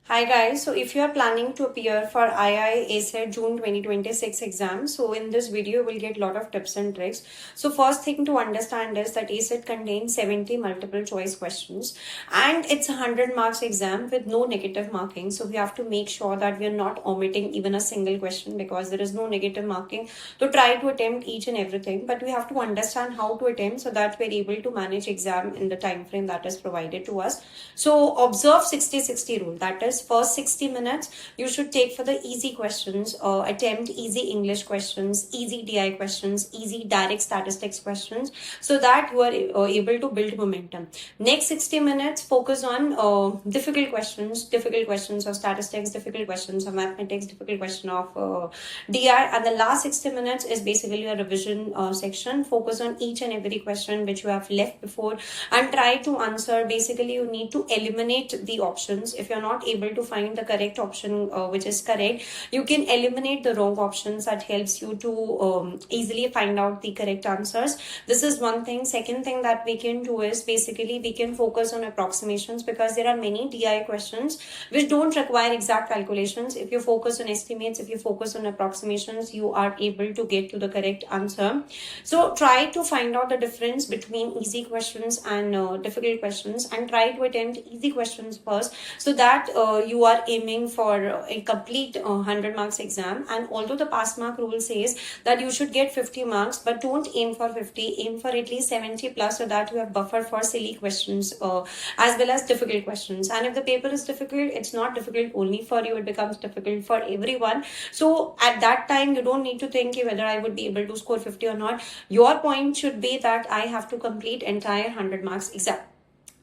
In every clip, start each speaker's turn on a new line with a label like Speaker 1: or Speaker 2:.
Speaker 1: Hi guys, so if you are planning to appear for II ACET June 2026 exam, so in this video we'll get a lot of tips and tricks. So first thing to understand is that ACET contains 70 multiple choice questions and it's a 100 marks exam with no negative marking. So we have to make sure that we are not omitting even a single question because there is no negative marking to try to attempt each and everything. But we have to understand how to attempt so that we're able to manage exam in the time frame that is provided to us. So observe 60-60 rule, that is first 60 minutes you should take for the easy questions, attempt easy English questions, easy DI questions, easy direct statistics questions, so that you are able to build momentum. Next 60 minutes focus on difficult questions of statistics, difficult questions of mathematics, difficult question of DI, and the last 60 minutes is basically a revision section. Focus on each and every question which you have left before and try to answer. Basically you need to eliminate the options. If you're not able to find the correct option which is correct, you can eliminate the wrong options. That helps you to easily find out the correct answers. This is one thing. Second thing that we can do is basically we can focus on approximations, because there are many DI questions which don't require exact calculations. If you focus on estimates, if you focus on approximations, you are able to get to the correct answer. So try to find out the difference between easy questions and difficult questions, and try to attempt easy questions first, so that you are aiming for a complete 100 marks exam. And although the pass mark rule says that you should get 50 marks, but don't aim for 50, aim for at least 70 plus, so that you have buffer for silly questions as well as difficult questions. And if the paper is difficult, it's not difficult only for you, it becomes difficult for everyone. So at that time you don't need to think whether I would be able to score 50 or not. Your point should be that I have to complete entire 100 marks exam.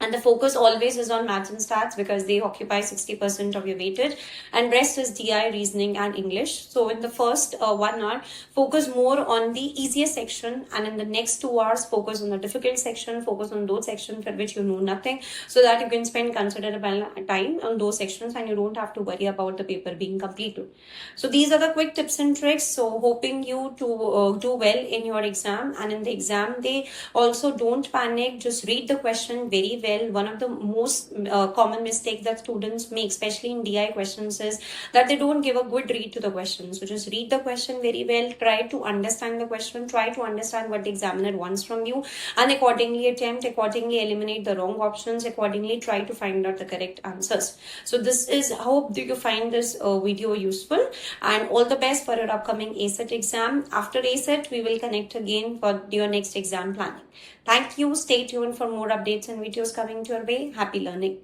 Speaker 1: And the focus always is on maths and stats, because they occupy 60% of your weightage, and rest is DI, reasoning and English. So in the first 1 hour, focus more on the easiest section, and in the next 2 hours, focus on the difficult section, focus on those sections for which you know nothing, so that you can spend considerable time on those sections and you don't have to worry about the paper being completed. So these are the quick tips and tricks. So hoping you to do well in your exam, and in the exam day also don't panic, just read the question very well. One of the most common mistakes that students make, especially in DI questions, is that they don't give a good read to the question. So just read the question very well, try to understand the question, try to understand what the examiner wants from you, and accordingly attempt, accordingly eliminate the wrong options, accordingly try to find out the correct answers. So this is, hope you find this video useful, and all the best for your upcoming ACET exam. After ACET, we will connect again for your next exam planning. Thank you. Stay tuned for more updates and videos coming to your way. Happy learning.